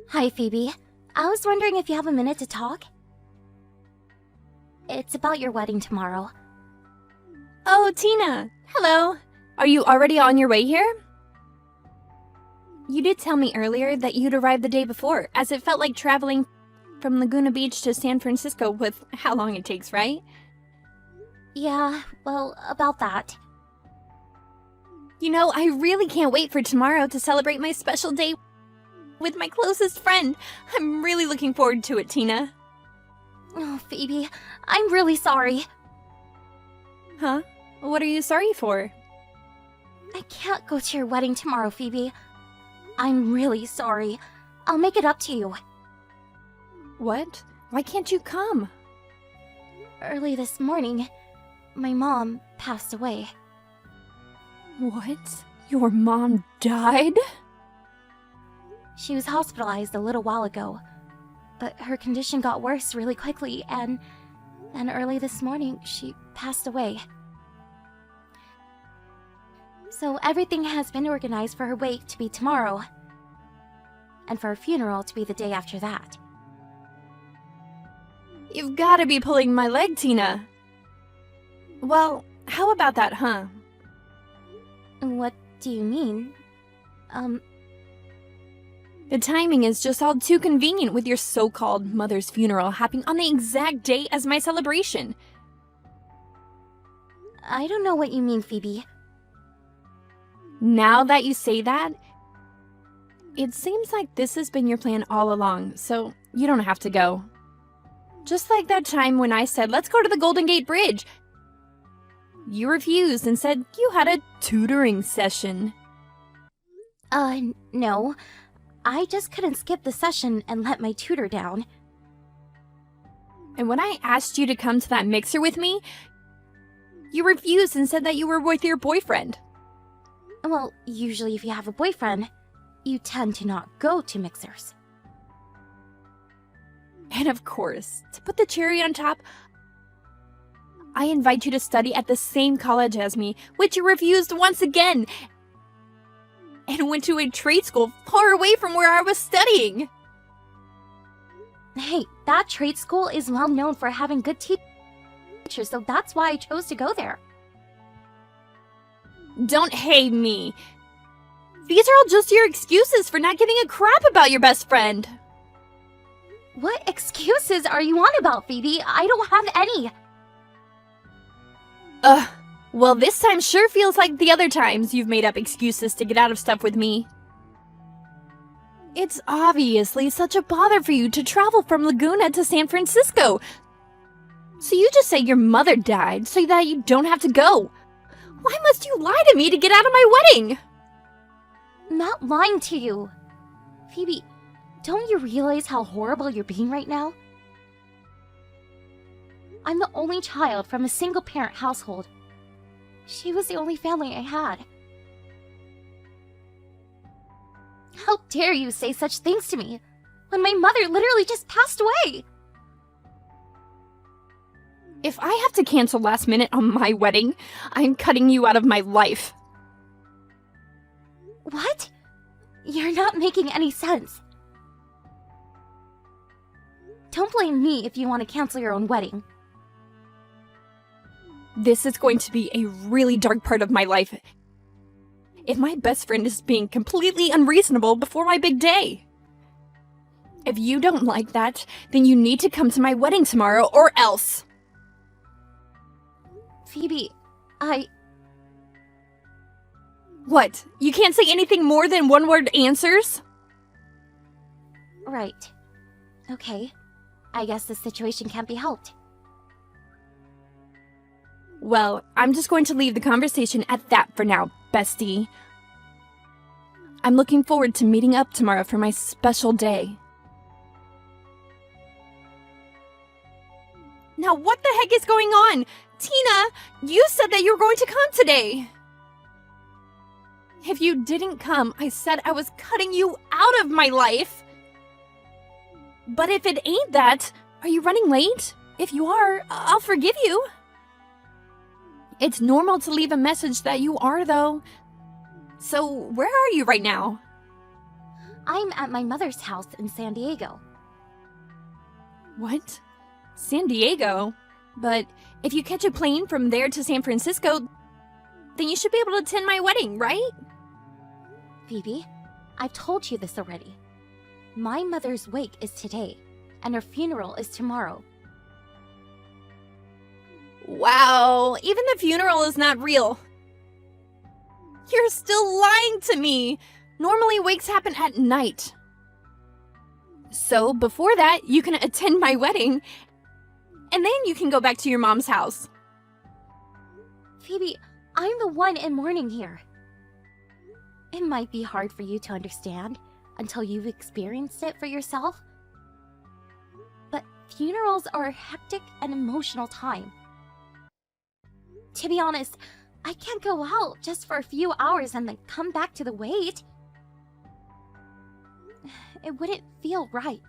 Hi, Phoebe. I was wondering if you have a minute to talk? It's about your wedding tomorrow. Oh, Tina! Hello! Are you already on your way here? You did tell me earlier that you'd arrived the day before, as it felt like traveling from Laguna Beach to San Francisco with how long it takes, right? Yeah, well, about that. You know, I really can't wait for tomorrow to celebrate my special day with my closest friend. I'm really looking forward to it, Tina. Oh, Phoebe, I'm really sorry. Huh? What are you sorry for? I can't go to your wedding tomorrow, Phoebe. I'm really sorry. I'll make it up to you. What? Why can't you come? Early this morning, my mom passed away. What? Your mom died? She was hospitalized a little while ago, but her condition got worse really quickly, and early this morning, she passed away. So everything has been organized for her wake to be tomorrow, and for her funeral to be the day after that. You've gotta be pulling my leg, Tina. Well, how about that, huh? What do you mean? The timing is just all too convenient with your so-called mother's funeral happening on the exact day as my celebration. I don't know what you mean, Phoebe. Now that you say that, it seems like this has been your plan all along, so you don't have to go. Just like that time when I said, let's go to the Golden Gate Bridge. You refused and said you had a tutoring session. No. I just couldn't skip the session and let my tutor down. And when I asked you to come to that mixer with me, you refused and said that you were with your boyfriend. Well, usually if you have a boyfriend, you tend to not go to mixers. And of course, to put the cherry on top, I invite you to study at the same college as me, which you refused once again, and went to a trade school far away from where I was studying. Hey, that trade school is well known for having good teachers, so that's why I chose to go there. Don't hate me. These are all just your excuses for not giving a crap about your best friend. What excuses are you on about, Phoebe? I don't have any. Well, this time sure feels like the other times you've made up excuses to get out of stuff with me. It's obviously such a bother for you to travel from Laguna to San Francisco. So you just say your mother died so that you don't have to go. Why must you lie to me to get out of my wedding? I'm not lying to you. Phoebe, don't you realize how horrible you're being right now? I'm the only child from a single-parent household. She was the only family I had. How dare you say such things to me, when my mother literally just passed away? If I have to cancel last minute on my wedding, I'm cutting you out of my life. What? You're not making any sense. Don't blame me if you want to cancel your own wedding. This is going to be a really dark part of my life. If my best friend is being completely unreasonable before my big day. If you don't like that, then you need to come to my wedding tomorrow or else. Phoebe, What? You can't say anything more than one-word answers? Right. Okay. I guess the situation can't be helped. Well, I'm just going to leave the conversation at that for now, bestie. I'm looking forward to meeting up tomorrow for my special day. Now what the heck is going on? Tina, you said that you were going to come today. If you didn't come, I said I was cutting you out of my life. But if it ain't that, are you running late? If you are, I'll forgive you. It's normal to leave a message that you are, though. So, where are you right now? I'm at my mother's house in San Diego. What? San Diego? But if you catch a plane from there to San Francisco, then you should be able to attend my wedding, right? Phoebe, I've told you this already. My mother's wake is today, and her funeral is tomorrow. Wow, even the funeral is not real. You're still lying to me. Normally wakes happen at night. So before that, you can attend my wedding, and then you can go back to your mom's house. Phoebe, I'm the one in mourning here. It might be hard for you to understand until you've experienced it for yourself. But funerals are a hectic and emotional time. To be honest, I can't go out just for a few hours and then come back to the wait. It wouldn't feel right.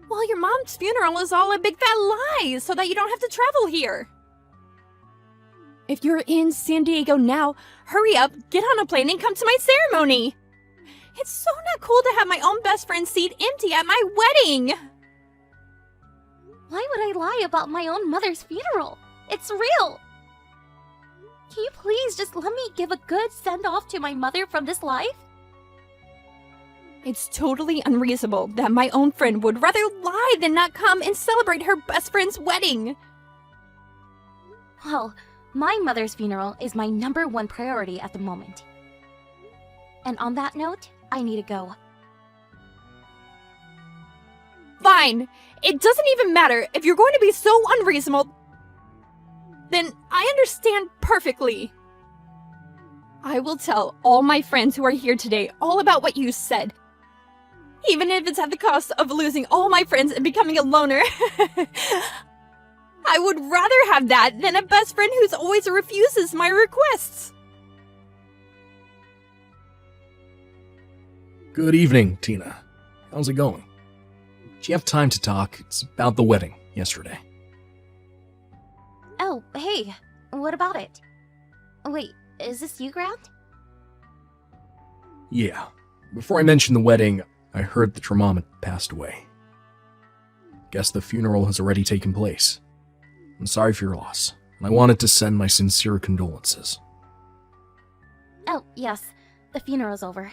Well, your mom's funeral is all a big fat lie so that you don't have to travel here. If you're in San Diego now, hurry up, get on a plane, and come to my ceremony. It's so not cool to have my own best friend's seat empty at my wedding. Why would I lie about my own mother's funeral? It's real! Can you please just let me give a good send-off to my mother from this life? It's totally unreasonable that my own friend would rather lie than not come and celebrate her best friend's wedding. Well, my mother's funeral is my #1 priority at the moment. And on that note, I need to go. Fine. It doesn't even matter if you're going to be so unreasonable. Then I understand perfectly. I will tell all my friends who are here today all about what you said. Even if it's at the cost of losing all my friends and becoming a loner. I would rather have that than a best friend who's always refuses my requests. Good evening, Tina. How's it going? Do you have time to talk? It's about the wedding yesterday. Oh, hey, what about it? Wait, is this you, Grant? Yeah. Before I mention the wedding, I heard that your mom had passed away. Guess the funeral has already taken place. I'm sorry for your loss, and I wanted to send my sincere condolences. Oh, yes, the funeral's over.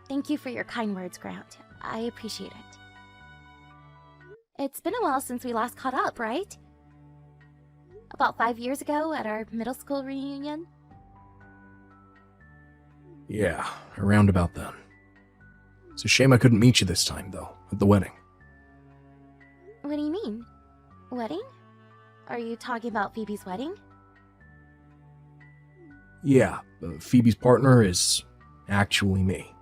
Thank you for your kind words, Grant. I appreciate it. It's been a while since we last caught up, right? About 5 years ago at our middle school reunion? Yeah, around about then. It's a shame I couldn't meet you this time, though, at the wedding. What do you mean? Wedding? Are you talking about Phoebe's wedding? Yeah, Phoebe's partner is actually me.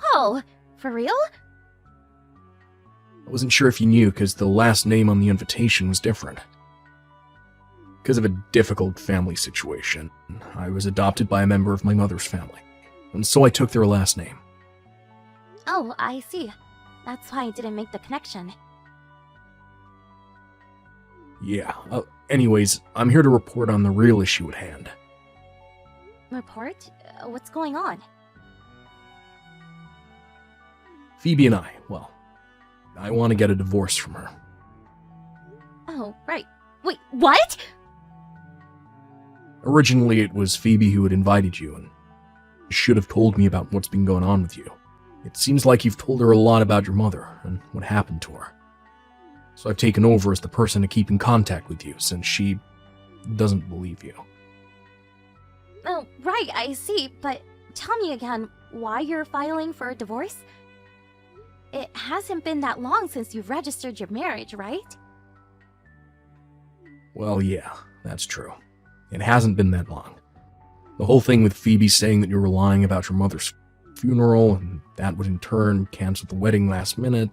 Whoa, for real? I wasn't sure if you knew because the last name on the invitation was different. Because of a difficult family situation, I was adopted by a member of my mother's family, and so I took their last name. Oh, I see. That's why I didn't make the connection. Yeah, anyways, I'm here to report on the real issue at hand. Report? What's going on? Phoebe and I want to get a divorce from her. Oh, right. Wait, what? Originally, it was Phoebe who had invited you, and should have told me about what's been going on with you. It seems like you've told her a lot about your mother and what happened to her. So I've taken over as the person to keep in contact with you, since she doesn't believe you. Oh, right, I see, but tell me again why you're filing for a divorce? It hasn't been that long since you've registered your marriage, right? Well, yeah, that's true. It hasn't been that long. The whole thing with Phoebe saying that you were lying about your mother's funeral, and that would in turn cancel the wedding last minute,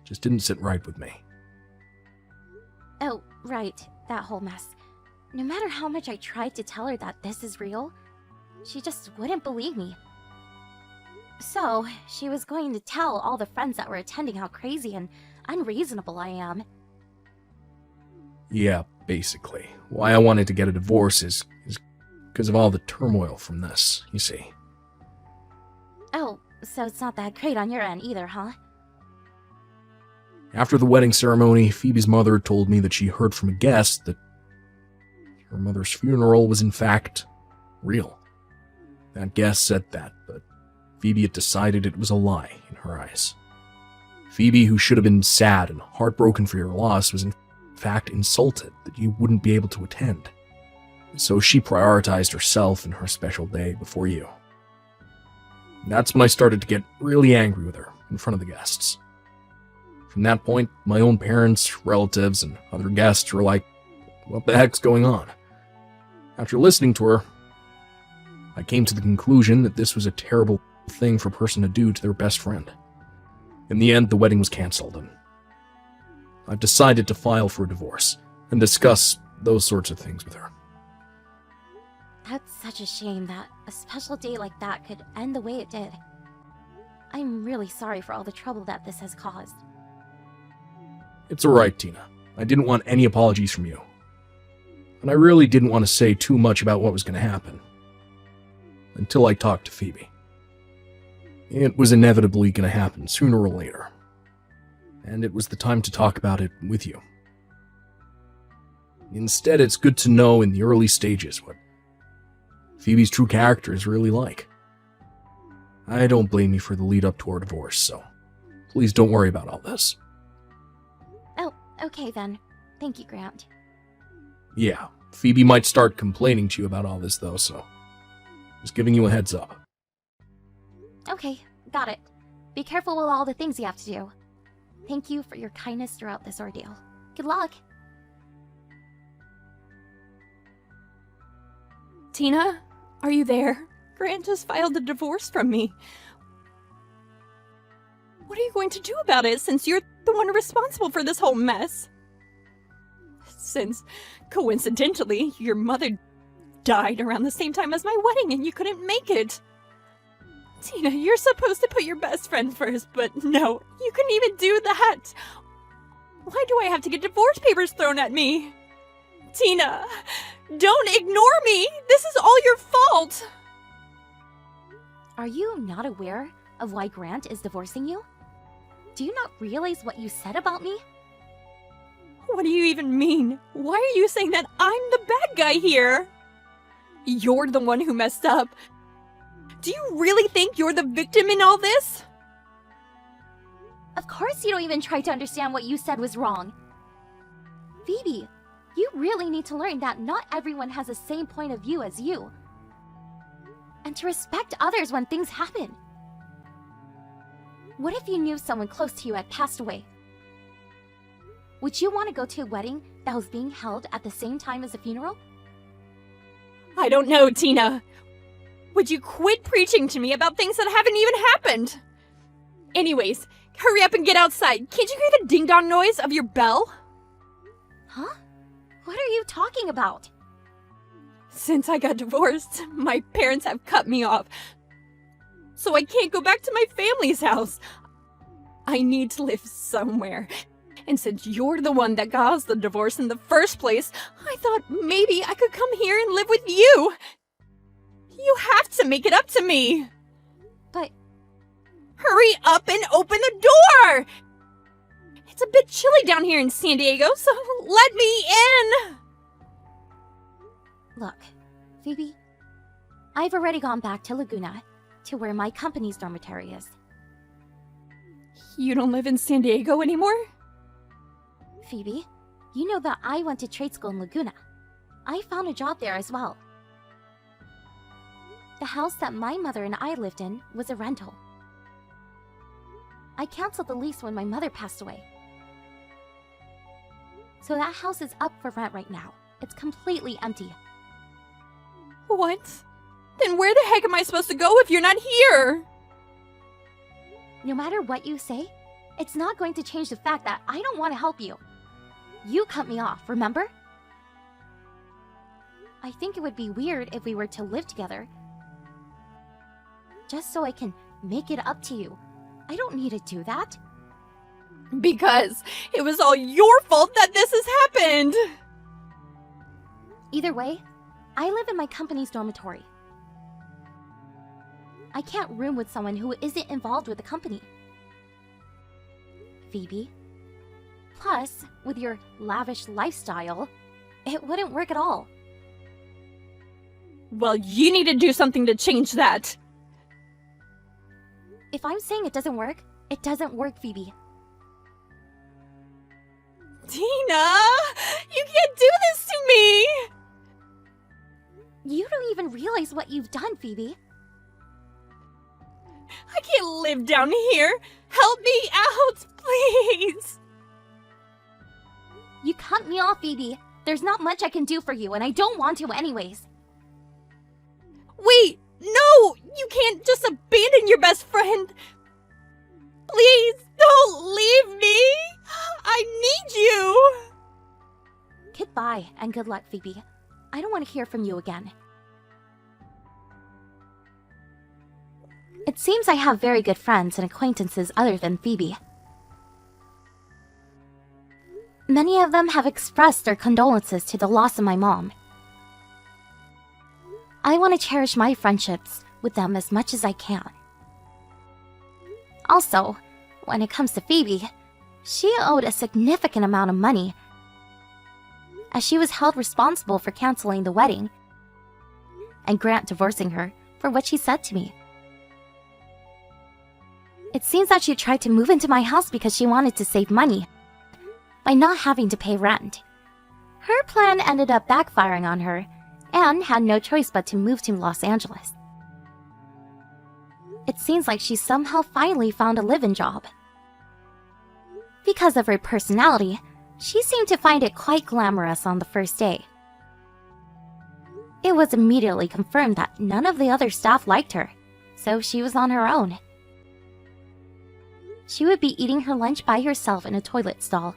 just didn't sit right with me. Oh, right, that whole mess. No matter how much I tried to tell her that this is real, she just wouldn't believe me. So, she was going to tell all the friends that were attending how crazy and unreasonable I am. Yeah, basically. Why I wanted to get a divorce is because of all the turmoil from this, you see. Oh, so it's not that great on your end either, huh? After the wedding ceremony, Phoebe's mother told me that she heard from a guest that her mother's funeral was in fact real. That guest said that, but Phoebe had decided it was a lie in her eyes. Phoebe, who should have been sad and heartbroken for your loss, was in fact insulted that you wouldn't be able to attend. So she prioritized herself and her special day before you. That's when I started to get really angry with her in front of the guests. From that point, my own parents, relatives, and other guests were like, what the heck's going on? After listening to her, I came to the conclusion that this was a terrible thing for a person to do to their best friend. In the end, the wedding was cancelled, and I've decided to file for a divorce and discuss those sorts of things with her. That's such a shame that a special day like that could end the way it did. I'm really sorry for all the trouble that this has caused. It's alright, Tina. I didn't want any apologies from you. And I really didn't want to say too much about what was going to happen. Until I talked to Phoebe. It was inevitably going to happen sooner or later. And it was the time to talk about it with you. Instead, it's good to know in the early stages what Phoebe's true character is really like. I don't blame you for the lead up to our divorce, so please don't worry about all this. Oh, okay then. Thank you, Grant. Yeah, Phoebe might start complaining to you about all this though, so just giving you a heads up. Okay, got it. Be careful with all the things you have to do. Thank you for your kindness throughout this ordeal. Good luck. Tina, are you there? Grant just filed a divorce from me. What are you going to do about it since you're the one responsible for this whole mess? Since, coincidentally, your mother died around the same time as my wedding and you couldn't make it. Tina, you're supposed to put your best friend first, but no, you couldn't even do that. Why do I have to get divorce papers thrown at me? Tina, don't ignore me! This is all your fault! Are you not aware of why Grant is divorcing you? Do you not realize what you said about me? What do you even mean? Why are you saying that I'm the bad guy here? You're the one who messed up. Do you really think you're the victim in all this? Of course you don't even try to understand what you said was wrong. Phoebe, you really need to learn that not everyone has the same point of view as you. And to respect others when things happen. What if you knew someone close to you had passed away? Would you want to go to a wedding that was being held at the same time as a funeral? I don't know, Tina. Would you quit preaching to me about things that haven't even happened? Anyways, hurry up and get outside. Can't you hear the ding-dong noise of your bell? Huh? What are you talking about? Since I got divorced, my parents have cut me off. So I can't go back to my family's house. I need to live somewhere. And since you're the one that caused the divorce in the first place, I thought maybe I could come here and live with you. You have to make it up to me. But hurry up and open the door! It's a bit chilly down here in San Diego, so let me in! look, Phoebe, I've already gone back to Laguna, to where my company's dormitory is. You don't live in San Diego anymore? Phoebe, you know that I went to trade school in Laguna. I found a job there as well. The house that my mother and I lived in was a rental. I canceled the lease when my mother passed away. So that house is up for rent right now. It's completely empty. What? Then where the heck am I supposed to go if you're not here? No matter what you say, it's not going to change the fact that I don't want to help you. You cut me off, remember? I think it would be weird if we were to live together. Just so I can make it up to you. I don't need to do that. Because it was all your fault that this has happened! Either way, I live in my company's dormitory. I can't room with someone who isn't involved with the company. Phoebe. Plus, with your lavish lifestyle, it wouldn't work at all. Well, you need to do something to change that. If I'm saying it doesn't work, it doesn't work, Phoebe. Tina! You can't do this to me! You don't even realize what you've done, Phoebe. I can't live down here! Help me out, please! You cut me off, Phoebe. There's not much I can do for you, and I don't want to anyways. Wait! No! You can't just abandon your best friend! Please, don't leave me! I need you! Goodbye, and good luck, Phoebe. I don't want to hear from you again. It seems I have very good friends and acquaintances other than Phoebe. Many of them have expressed their condolences to the loss of my mom. I want to cherish my friendships with them as much as I can. Also, when it comes to Phoebe, she owed a significant amount of money, as she was held responsible for canceling the wedding and Grant divorcing her for what she said to me. It seems that she tried to move into my house because she wanted to save money by not having to pay rent. Her plan ended up backfiring on her and had no choice but to move to Los Angeles. It seems like she somehow finally found a live-in job. Because of her personality, she seemed to find it quite glamorous on the first day. It was immediately confirmed that none of the other staff liked her, so she was on her own. She would be eating her lunch by herself in a toilet stall.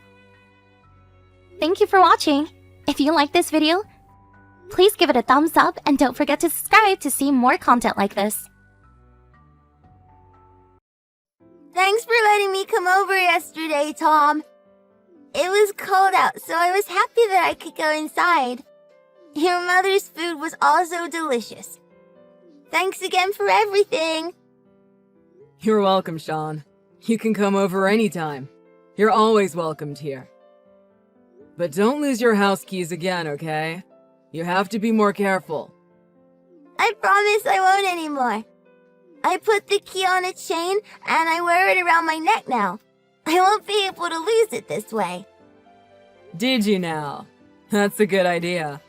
Thank you for watching! If you like this video, please give it a thumbs up and don't forget to subscribe to see more content like this. Thanks for letting me come over yesterday, Tom. It was cold out, so I was happy that I could go inside. Your mother's food was also delicious. Thanks again for everything. You're welcome, Sean. You can come over anytime. You're always welcomed here. But don't lose your house keys again, okay? You have to be more careful. I promise I won't anymore. I put the key on a chain and I wear it around my neck now. I won't be able to lose it this way. Did you now? That's a good idea.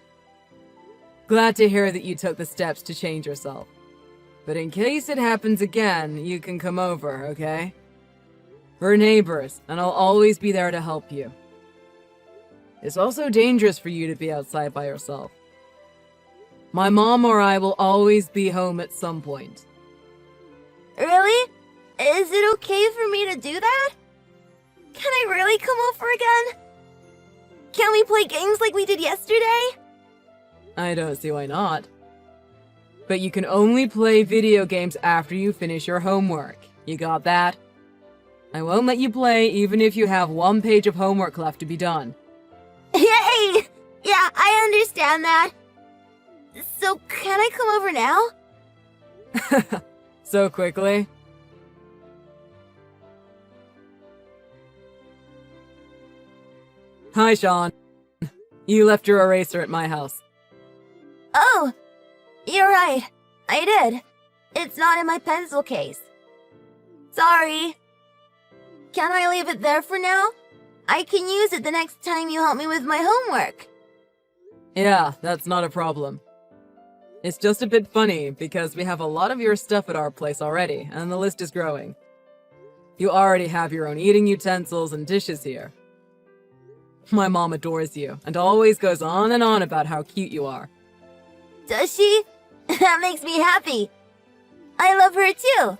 Glad to hear that you took the steps to change yourself. But in case it happens again, you can come over, okay? We're neighbors, and I'll always be there to help you. It's also dangerous for you to be outside by yourself. My mom or I will always be home at some point. Really? Is it okay for me to do that? Can I really come over again? Can we play games like we did yesterday? I don't see why not. But you can only play video games after you finish your homework. You got that? I won't let you play even if you have 1 page of homework left to be done. Yay! Yeah, I understand that. So, can I come over now? So quickly? Hi, Sean. You left your eraser at my house. Oh, you're right. I did. It's not in my pencil case. Sorry. Can I leave it there for now? I can use it the next time you help me with my homework. Yeah, that's not a problem. It's just a bit funny because we have a lot of your stuff at our place already, and the list is growing. You already have your own eating utensils and dishes here. My mom adores you, and always goes on and on about how cute you are. Does she? That makes me happy. I love her too.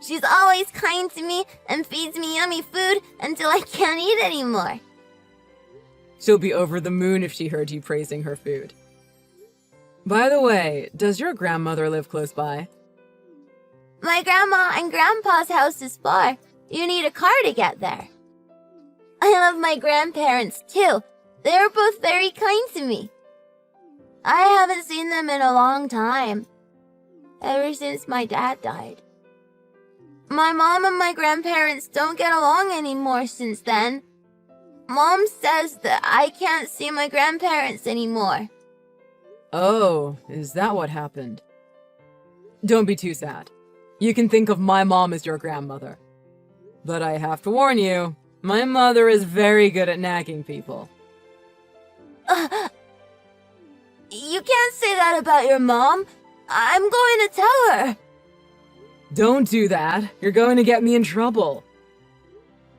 She's always kind to me and feeds me yummy food until I can't eat anymore. She'll be over the moon if she heard you praising her food. By the way, does your grandmother live close by? My grandma and grandpa's house is far. You need a car to get there. I love my grandparents too. They are both very kind to me. I haven't seen them in a long time. ever since my dad died. My mom and my grandparents don't get along anymore since then. Mom says that I can't see my grandparents anymore. Oh, is that what happened? Don't be too sad. You can think of my mom as your grandmother. But I have to warn you, my mother is very good at nagging people. You can't say that about your mom. I'm going to tell her. Don't do that. You're going to get me in trouble.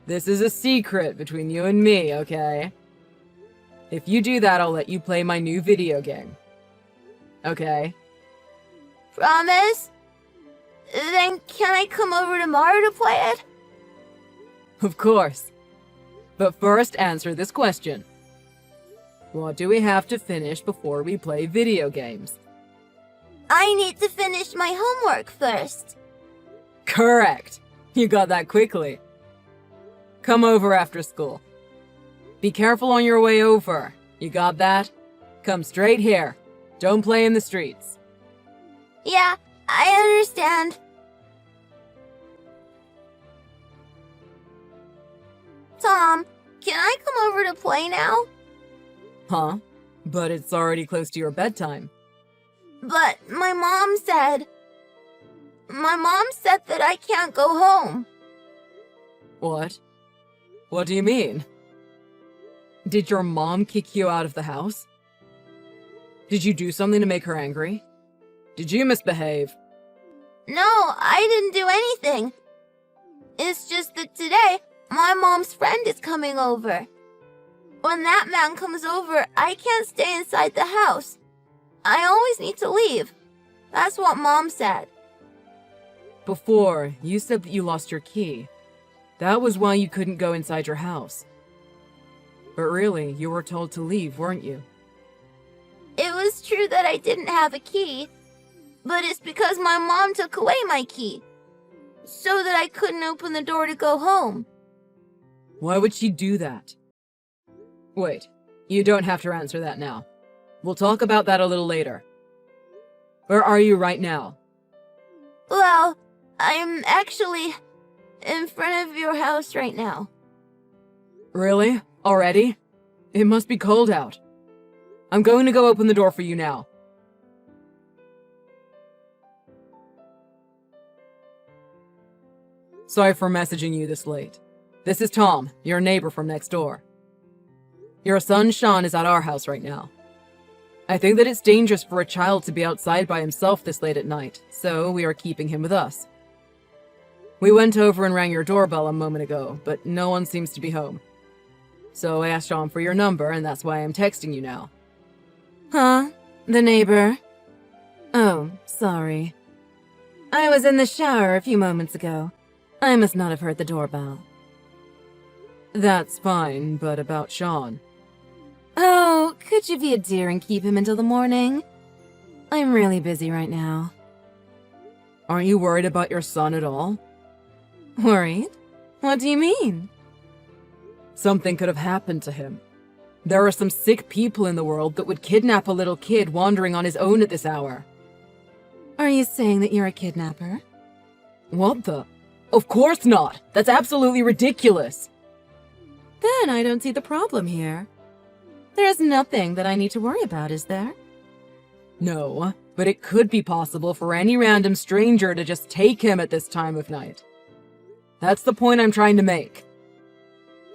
This is a secret between you and me, okay? If you do that, I'll let you play my new video game. Okay? Promise? Then can I come over tomorrow to play it? Of course. But first, answer this question. What do we have to finish before we play video games? I need to finish my homework first. Correct. You got that quickly. Come over after school. Be careful on your way over. You got that? Come straight here. Don't play in the streets. Yeah, I understand. Tom, can I come over to play now? Huh? But it's already close to your bedtime. But my mom said that I can't go home. What? What do you mean? Did your mom kick you out of the house? Did you do something to make her angry? Did you misbehave? No, I didn't do anything. It's just that today, my mom's friend is coming over. When that man comes over, I can't stay inside the house. I always need to leave. That's what Mom said. Before, you said that you lost your key. That was why you couldn't go inside your house. But really, you were told to leave, weren't you? It was true that I didn't have a key, but it's because my mom took away my key, so that I couldn't open the door to go home. Why would she do that? Wait, you don't have to answer that now. We'll talk about that a little later. Where are you right now? Well, I'm actually in front of your house right now. Really? Already? It must be cold out. I'm going to go open the door for you now. Sorry for messaging you this late. This is Tom, your neighbor from next door. Your son Sean is at our house right now. I think that it's dangerous for a child to be outside by himself this late at night, so we are keeping him with us. We went over and rang your doorbell a moment ago, but no one seems to be home. So I asked Sean for your number, and that's why I'm texting you now. Huh? The neighbor? Oh, sorry. I was in the shower a few moments ago. I must not have heard the doorbell. That's fine, but about Sean. Oh, could you be a dear and keep him until the morning? I'm really busy right now. Aren't you worried about your son at all? Worried? What do you mean? Something could have happened to him. There are some sick people in the world that would kidnap a little kid wandering on his own at this hour. Are you saying that you're a kidnapper? What the? Of course not! That's absolutely ridiculous! Then I don't see the problem here. There's nothing that I need to worry about, is there? No, but it could be possible for any random stranger to just take him at this time of night. That's the point I'm trying to make.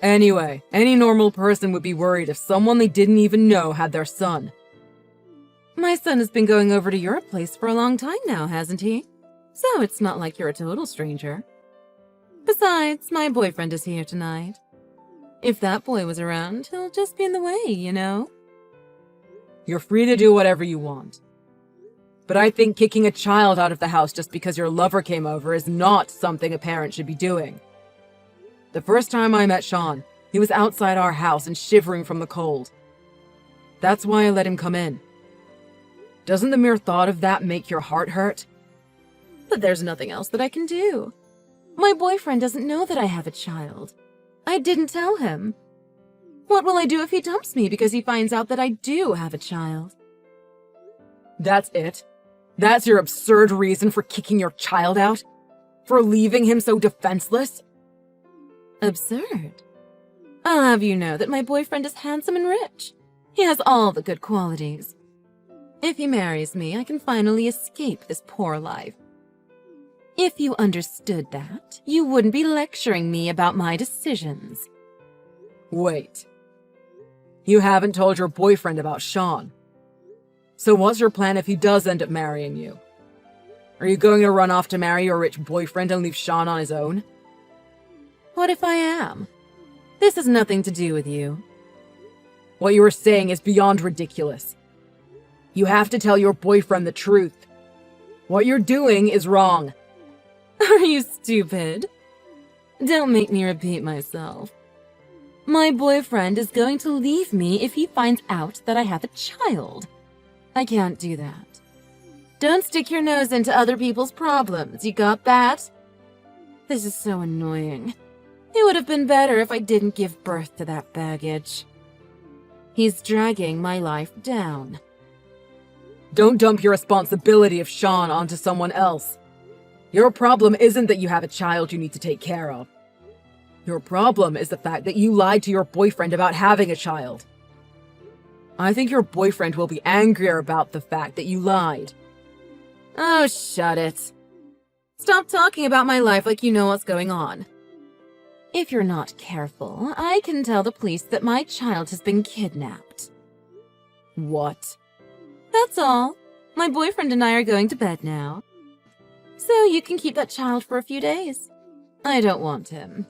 Anyway, any normal person would be worried if someone they didn't even know had their son. My son has been going over to your place for a long time now, hasn't he? So it's not like you're a total stranger. Besides, my boyfriend is here tonight. If that boy was around, he'll just be in the way, you know? You're free to do whatever you want. But I think kicking a child out of the house just because your lover came over is not something a parent should be doing. The first time I met Sean, he was outside our house and shivering from the cold. That's why I let him come in. Doesn't the mere thought of that make your heart hurt? But there's nothing else that I can do. My boyfriend doesn't know that I have a child. I didn't tell him. What will I do if he dumps me because he finds out that I do have a child? That's it? That's your absurd reason for kicking your child out? For leaving him so defenseless? Absurd? I'll have you know that my boyfriend is handsome and rich. He has all the good qualities. If he marries me, I can finally escape this poor life. If you understood that, you wouldn't be lecturing me about my decisions. Wait. You haven't told your boyfriend about Sean. So what's your plan if he does end up marrying you? Are you going to run off to marry your rich boyfriend and leave Sean on his own? What if I am? This has nothing to do with you. What you are saying is beyond ridiculous. You have to tell your boyfriend the truth. What you're doing is wrong. Are you stupid? Don't make me repeat myself. My boyfriend is going to leave me if he finds out that I have a child. I can't do that. Don't stick your nose into other people's problems, you got that? This is so annoying. It would have been better if I didn't give birth to that baggage. He's dragging my life down. Don't dump your responsibility of Sean onto someone else. Your problem isn't that you have a child you need to take care of. Your problem is the fact that you lied to your boyfriend about having a child. I think your boyfriend will be angrier about the fact that you lied. Oh, shut it. Stop talking about my life like you know what's going on. If you're not careful, I can tell the police that my child has been kidnapped. What? That's all. My boyfriend and I are going to bed now. So you can keep that child for a few days. I don't want him.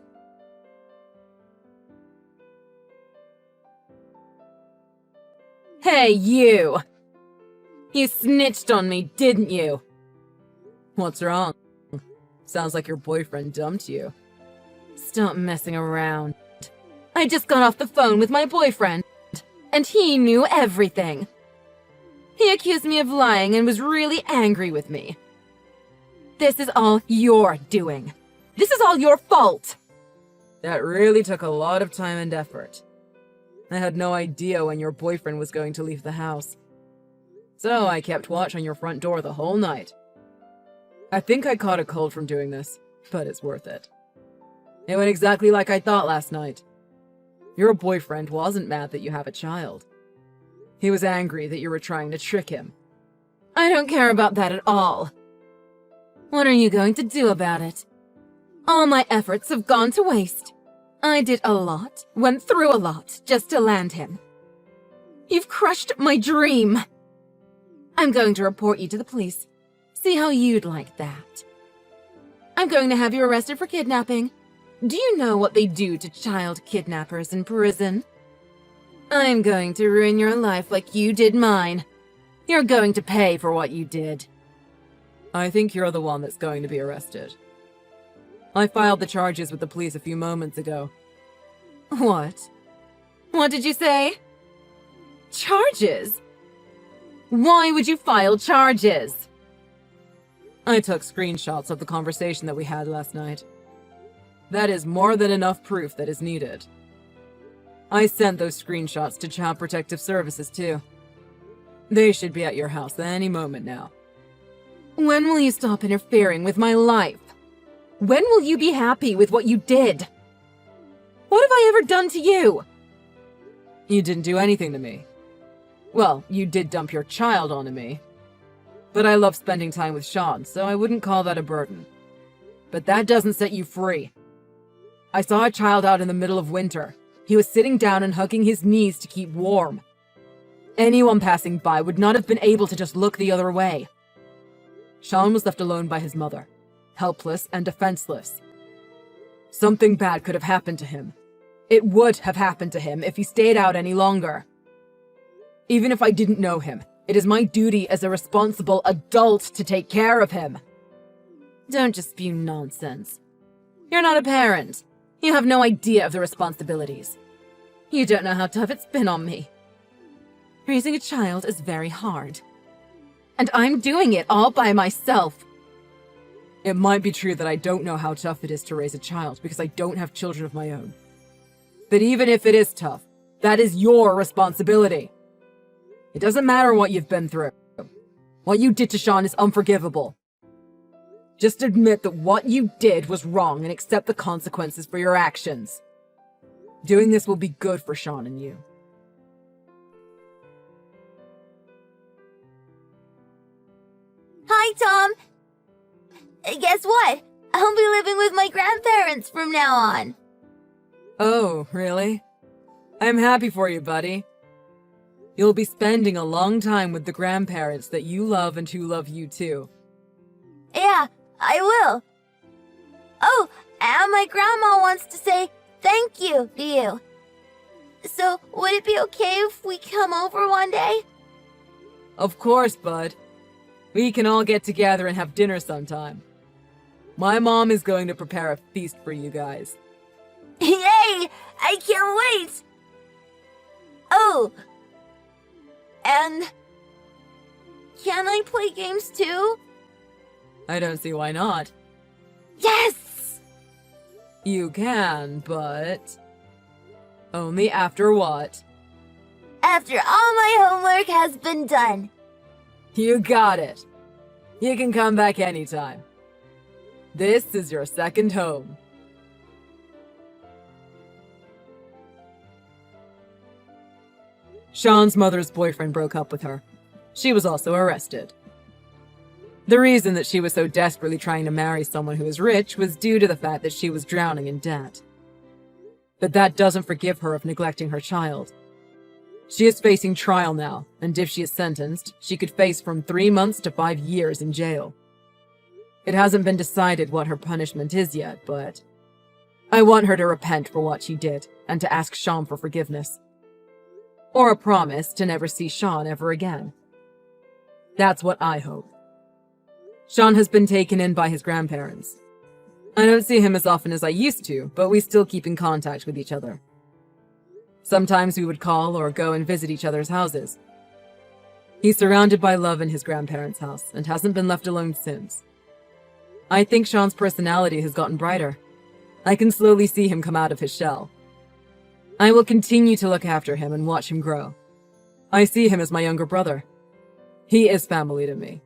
Hey, you! You snitched on me, didn't you? What's wrong? Sounds like your boyfriend dumped you. Stop messing around. I just got off the phone with my boyfriend, and he knew everything. He accused me of lying and was really angry with me. This is all your doing. This is all your fault. That really took a lot of time and effort. I had no idea when your boyfriend was going to leave the house. So I kept watch on your front door the whole night. I think I caught a cold from doing this, but it's worth it. It went exactly like I thought last night. Your boyfriend wasn't mad that you have a child. He was angry that you were trying to trick him. I don't care about that at all. What are you going to do about it? All my efforts have gone to waste. I did a lot, went through a lot, just to land him. You've crushed my dream. I'm going to report you to the police. See how you'd like that. I'm going to have you arrested for kidnapping. Do you know what they do to child kidnappers in prison? I'm going to ruin your life like you did mine. You're going to pay for what you did. I think you're the one that's going to be arrested. I filed the charges with the police a few moments ago. What? What did you say? Charges? Why would you file charges? I took screenshots of the conversation that we had last night. That is more than enough proof that is needed. I sent those screenshots to Child Protective Services too. They should be at your house any moment now. When will you stop interfering with my life? When will you be happy with what you did? What have I ever done to you? You didn't do anything to me. Well, you did dump your child onto me. But I love spending time with Sean, so I wouldn't call that a burden. But that doesn't set you free. I saw a child out in the middle of winter. He was sitting down and hugging his knees to keep warm. Anyone passing by would not have been able to just look the other way. Sean was left alone by his mother, helpless and defenseless. Something bad could have happened to him. It would have happened to him if he stayed out any longer. Even if I didn't know him, it is my duty as a responsible adult to take care of him. Don't just spew nonsense. You're not a parent. You have no idea of the responsibilities. You don't know how tough it's been on me. Raising a child is very hard. And I'm doing it all by myself. It might be true that I don't know how tough it is to raise a child because I don't have children of my own. But even if it is tough, that is your responsibility. It doesn't matter what you've been through. What you did to Sean is unforgivable. Just admit that what you did was wrong and accept the consequences for your actions. Doing this will be good for Sean and you. Hi, Tom. Guess what? I'll be living with my grandparents from now on. Oh, really? I'm happy for you, buddy. You'll be spending a long time with the grandparents that you love and who love you too. Yeah, I will. Oh, and my grandma wants to say thank you to you. So, would it be okay if we come over one day? Of course, bud. We can all get together and have dinner sometime. My mom is going to prepare a feast for you guys. Yay! I can't wait! Oh, and can I play games too? I don't see why not. Yes! You can, but only after what? After all my homework has been done. You got it. You can come back anytime. This is your second home. Sean's mother's boyfriend broke up with her. She was also arrested. The reason that she was so desperately trying to marry someone who was rich was due to the fact that she was drowning in debt. But that doesn't forgive her of neglecting her child. She is facing trial now, and if she is sentenced, she could face from 3 months to 5 years in jail. It hasn't been decided what her punishment is yet, but I want her to repent for what she did and to ask Sean for forgiveness. Or a promise to never see Sean ever again. That's what I hope. Sean has been taken in by his grandparents. I don't see him as often as I used to, but we still keep in contact with each other. Sometimes we would call or go and visit each other's houses. He's surrounded by love in his grandparents' house and hasn't been left alone since. I think Sean's personality has gotten brighter. I can slowly see him come out of his shell. I will continue to look after him and watch him grow. I see him as my younger brother. He is family to me.